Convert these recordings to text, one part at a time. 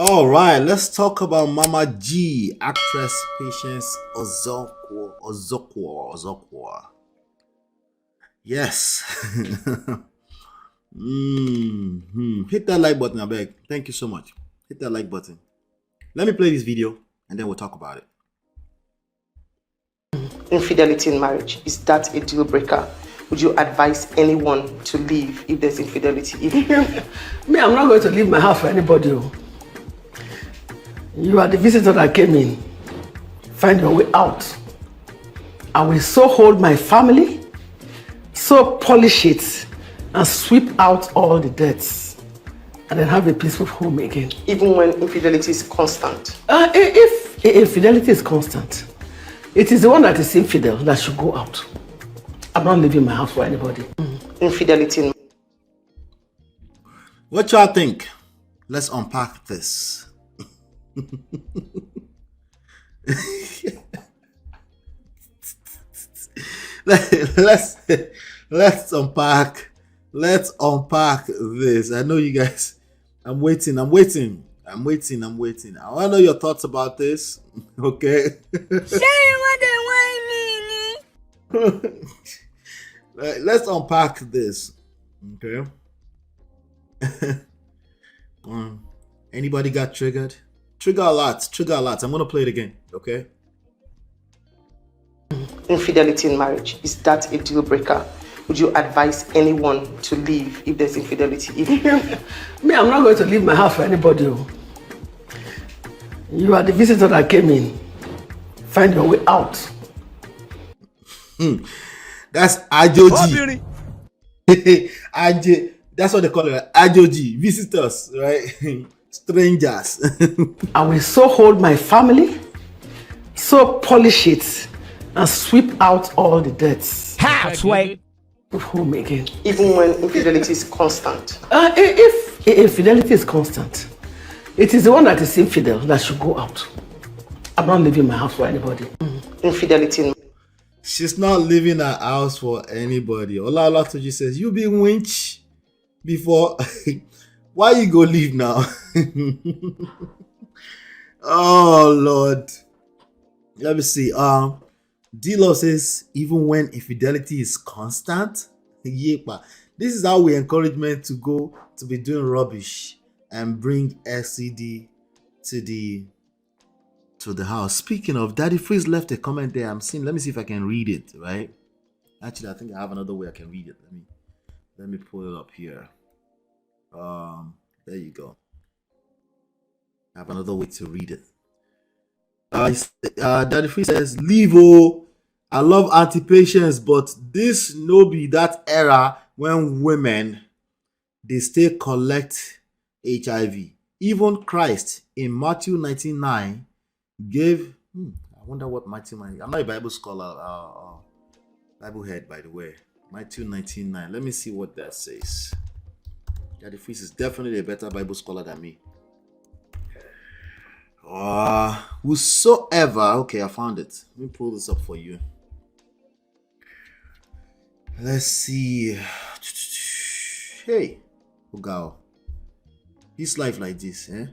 All right, let's talk about Mama G, actress Patience Ozokwor. Yes. Hit that like button, I beg. Thank you so much. Hit that like button. Let me play this video and then we'll talk about it. Infidelity in marriage, is that a deal breaker? Would you advise anyone to leave if there's infidelity? Me, I'm not going to leave my house for anybody. You are the visitor that came in. Find your way out. I will so hold my family, so polish it, and sweep out all the debts, and then have a peaceful home again. Even when infidelity is constant? If infidelity is constant, it is the one that is infidel that should go out. I'm not leaving my house for anybody. Infidelity. What y'all think? Let's unpack this. let's unpack this. I know you guys. I'm waiting. I want to know your thoughts about this. Okay. Let's unpack this. Okay. Anybody got triggered? Trigger a lot. I'm gonna play it again. Okay. Infidelity in marriage, is that a deal breaker? Would you advise anyone to leave if there's infidelity? Me, I'm not going to leave my house for anybody. You are the visitor that came in. Find your way out. That's Ajoji. That's what they call it. Ajoji. Visitors, right? Strangers. I will so hold my family, so polish it, and sweep out all the debts. Halfway. Home again. Even when infidelity is constant? If infidelity is constant, it is the one that is infidel that should go out. I'm not leaving my house for anybody. Infidelity. She's not leaving her house for anybody. Ola Olatoji says, you be winch before. Why you go leave now? Oh, Lord. Let me see. D-Law says, even when infidelity is constant, yepa. This is how we encourage men to go to be doing rubbish and bring SCD to the house. Speaking of, Daddy Freeze left a comment there. I'm seeing. Let me see if I can read it. Right? Actually, I think I have another way I can read it. Let me pull it up here. There you go. I have another way to read it. Daddy Free says, leave. Oh, I love anti-patience, but this no be that era when women they stay collect HIV. Even Christ in Matthew 19:9 gave. I wonder what Matthew. I'm not a Bible scholar, Bible head, by the way. Matthew 19:9. Let me see what that says. Daddy Freeze is definitely a better Bible scholar than me. Whosoever. Okay, I found it. Let me pull this up for you. Let's see. Hey, Ogao. This life like this, eh?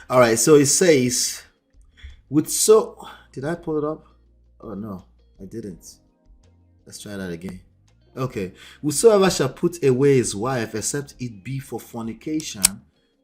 All right. So it says, did I pull it up? Oh no, I didn't. Let's try that again. Okay. Whosoever shall put away his wife, except it be for fornication,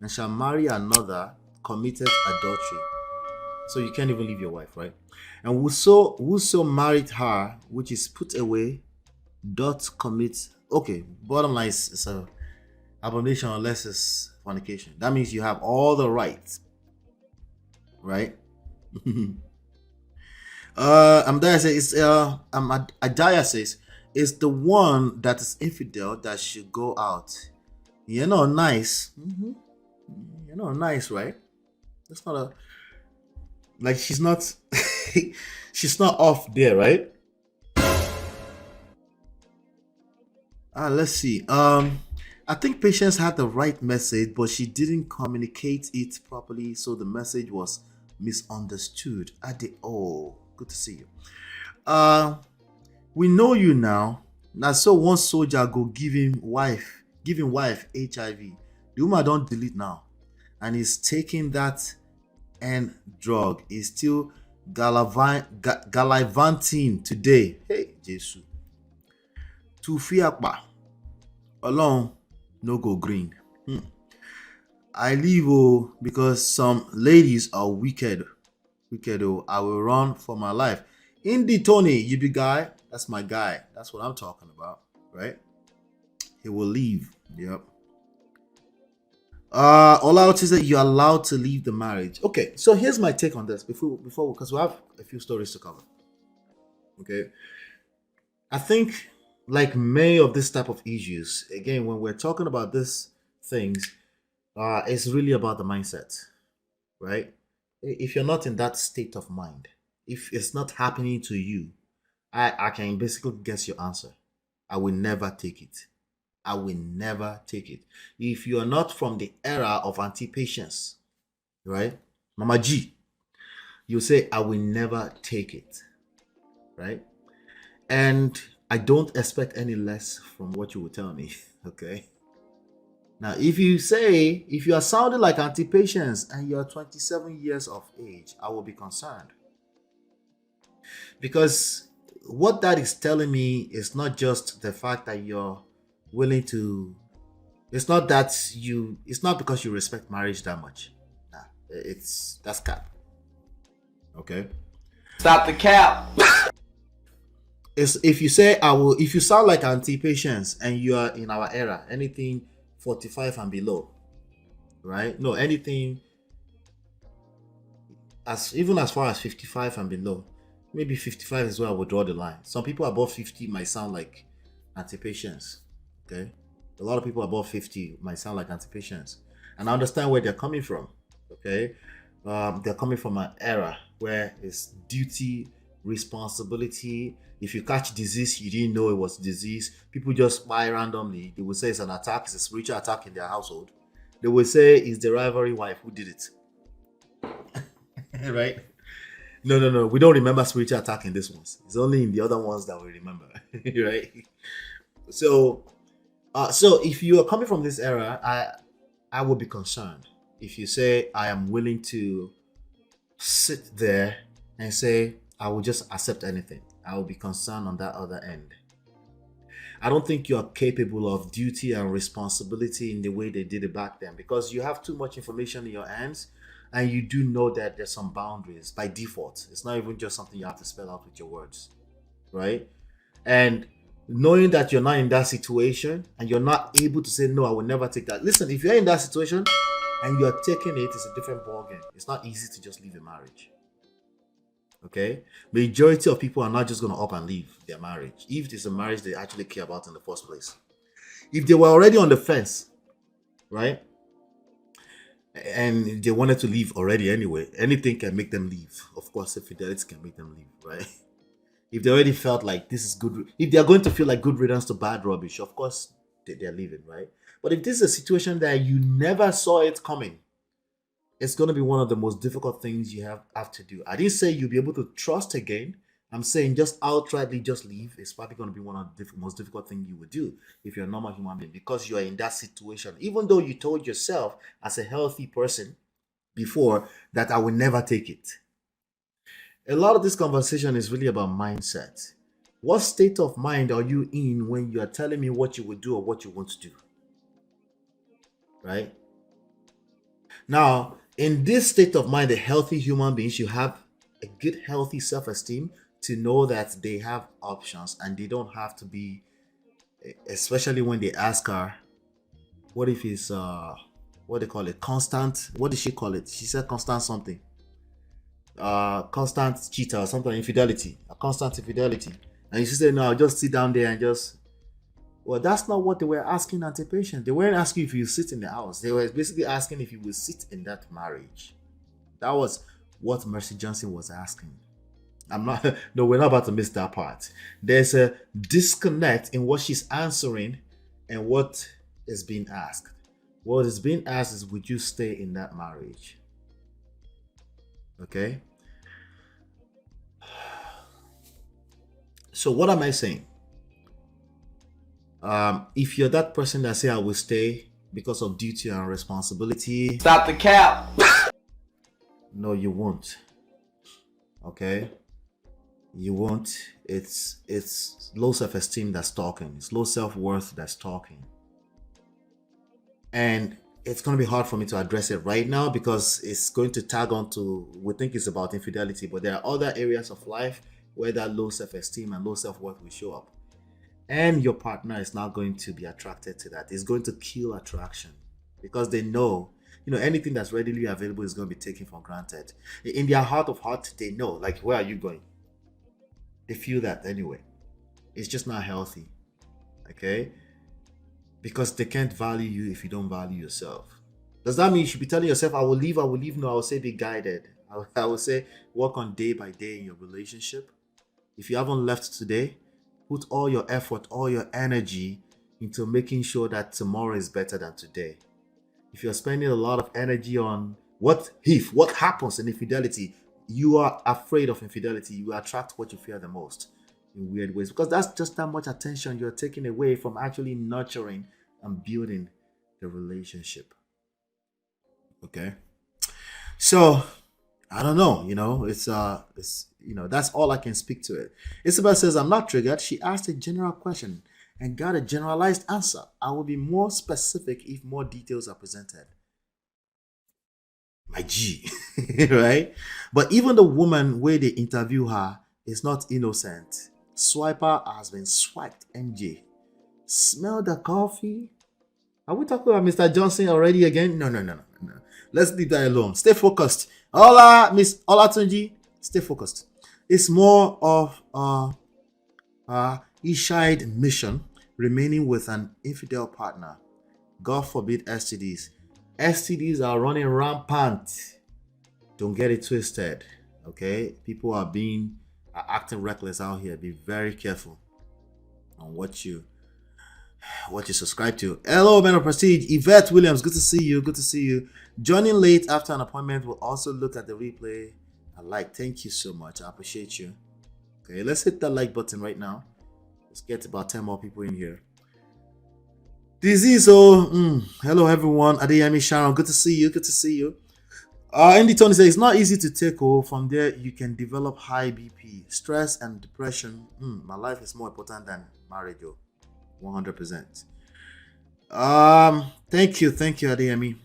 and shall marry another, committed adultery. So you can't even leave your wife, right? And whoso married her, which is put away, doth commit. Okay, bottom line is it's a abomination unless it's fornication. That means you have all the rights, right? Adaya says it's the one that is infidel that should go out. You know, nice. You know, nice, right? That's not a like she's not she's not off there, right? Let's see. I think Patience had the right message, but she didn't communicate it properly, so the message was misunderstood. Oh, good to see you. We know you now. Now, so one soldier go give him wife giving wife HIV. The woman don't delete now, and he's taking that and drug. He's still gallivanting today. Hey, Jesus. To fiakpa alone no go green. I leave because some ladies are wicked. Wicked I will run for my life. Indy Tony, you be guy. That's my guy. That's what I'm talking about, right? He will leave. Yep. Ola said you're allowed to leave the marriage. Okay, so here's my take on this before because we have a few stories to cover. Okay. I think like many of this type of issues, again, when we're talking about these things, it's really about the mindset, right? If you're not in that state of mind, if it's not happening to you, I can basically guess your answer. I will never take it. I will never take it. If you are not from the era of anti-patience, right? Mama G, you say, I will never take it, right? And I don't expect any less from what you will tell me, okay? Now, if you are sounding like anti-patience and you're 27 years of age, I will be concerned. Because what that is telling me is not just the fact that you're willing to, it's not because you respect marriage that much. Nah, that's cap. Okay? Stop the cap. It's if you sound like anti-patience and you are in our era, anything 45 and below, right? No, anything even as far as 55 and below, maybe 55 is where I would draw the line. Some people above 50 might sound like anti-patience, okay? A lot of people above 50 might sound like anti-patience, and I understand where they're coming from, okay? They're coming from an era where it's duty, responsibility. If you catch disease, you didn't know it was disease. People just buy randomly. They will say it's an attack, it's a spiritual attack in their household. They will say it's the rivalry wife who did it. Right? No. We don't remember spiritual attack in this ones. It's only in the other ones that we remember. Right? So if you are coming from this era, I would be concerned if you say I am willing to sit there and say I will just accept anything. I will be concerned on that other end. I don't think you are capable of duty and responsibility in the way they did it back then, because you have too much information in your hands and you do know that there's some boundaries by default. It's not even just something you have to spell out with your words, right? And knowing that you're not in that situation and you're not able to say, no, I will never take that. Listen, if you're in that situation and you're taking it, it's a different ballgame. It's not easy to just leave a marriage. Okay? Majority of people are not just going to up and leave their marriage if it's a marriage they actually care about in the first place. If they were already on the fence, right? And they wanted to leave already anyway, anything can make them leave. Of course, infidelity can make them leave, right? If they already felt like this is good, if they're going to feel like good riddance to bad rubbish, of course they're leaving, right? But if this is a situation that you never saw it coming, it's going to be one of the most difficult things you have to do. I didn't say you'll be able to trust again. I'm saying just outrightly just leave is probably going to be one of the most difficult things you would do if you're a normal human being, because you are in that situation. Even though you told yourself as a healthy person before that I will never take it. A lot of this conversation is really about mindset. What state of mind are you in when you are telling me what you would do or what you want to do? Right? Now, in this state of mind, a healthy human being should have a good, healthy self-esteem to know that they have options and they don't have to be, especially when they ask her, what if it's, what they call it, constant, what did she call it? She said constant something. Constant cheater or something, infidelity, a constant infidelity. And she said, no, I'll just sit down there and just, well, that's not what they were asking anti-patient. They weren't asking if you sit in the house. They were basically asking if you will sit in that marriage. That was what Mercy Johnson was asking. No, we're not about to miss that part. There's a disconnect in what she's answering and what is being asked. What is being asked is, would you stay in that marriage? Okay? So what am I saying? If you're that person that say I will stay because of duty and responsibility, Stop the cap. no, you won't. Okay, you won't. It's low self-esteem that's talking. It's low self-worth that's talking, and it's going to be hard for me to address it right now because it's going to tag on to, we think it's about infidelity, but there are other areas of life where that low self-esteem and low self-worth will show up, and your partner is not going to be attracted to that. It's going to kill attraction because they know, anything that's readily available is going to be taken for granted. In their heart of heart, they know, like, where are you going? They feel that anyway. It's just not healthy. Okay, because they can't value you if you don't value yourself. Does that mean you should be telling yourself, I will leave, I will leave? No, I will say be guided. I will say work on day by day in your relationship. If you haven't left today, put all your effort, all your energy into making sure that tomorrow is better than today. If you're spending a lot of energy on what happens in infidelity, you are afraid of infidelity. You attract what you fear the most in weird ways, because that's just that much attention you're taking away from actually nurturing and building the relationship. Okay, so I don't know, it's that's all I can speak to it. Isabel says, I'm not triggered. She asked a general question and got a generalized answer. I will be more specific if more details are presented. My G, right? But even the woman where they interview her is not innocent. Swiper has been swiped, MJ. Smell the coffee? Are we talking about Mr. Johnson already again? No. Let's leave that alone. Stay focused. Hola, Miss Olatunji. Stay focused. It's more of a Ishide mission, remaining with an infidel partner. God forbid STDs. STDs are running rampant. Don't get it twisted. Okay? People are acting reckless out here. Be very careful on what you subscribe to. Hello, Man of Prestige. Yvette Williams, good to see you. Good to see you. Joining late after an appointment will also look at the replay. Thank you so much. I appreciate you. Okay, let's hit that like button right now. Let's get about 10 more people in here. Hello everyone. Adeyemi Sharon, good to see you. Good to see you. Andy Tony says it's not easy to take. From there, you can develop high BP, stress, and depression. My life is more important than marriage, 100%. Thank you, Adeyemi.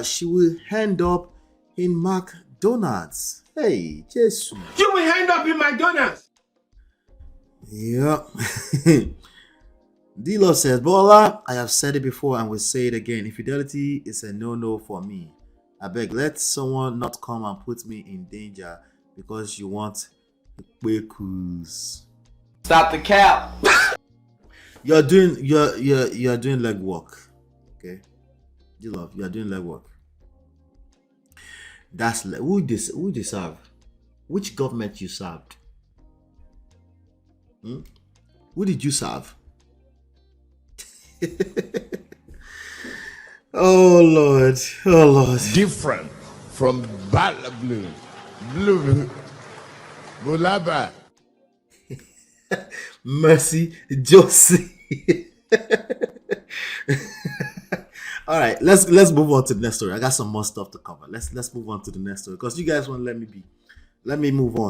She will end up in McDonald's. Hey, Jesus. You will end up in McDonald's. Yeah. D-Love says, Bola, I have said it before and will say it again. Infidelity is a no-no for me. I beg, let someone not come and put me in danger because you want cruise. Stop the cap. You're doing leg work. Okay? D-Love, you're doing leg work. That's who they serve? Which government you served? Who did you serve? Oh Lord. Different from blue Bulaba. Mercy Josie. All right, let's move on to the next story. I got some more stuff to cover. Let's move on to the next story because you guys won't let me move on.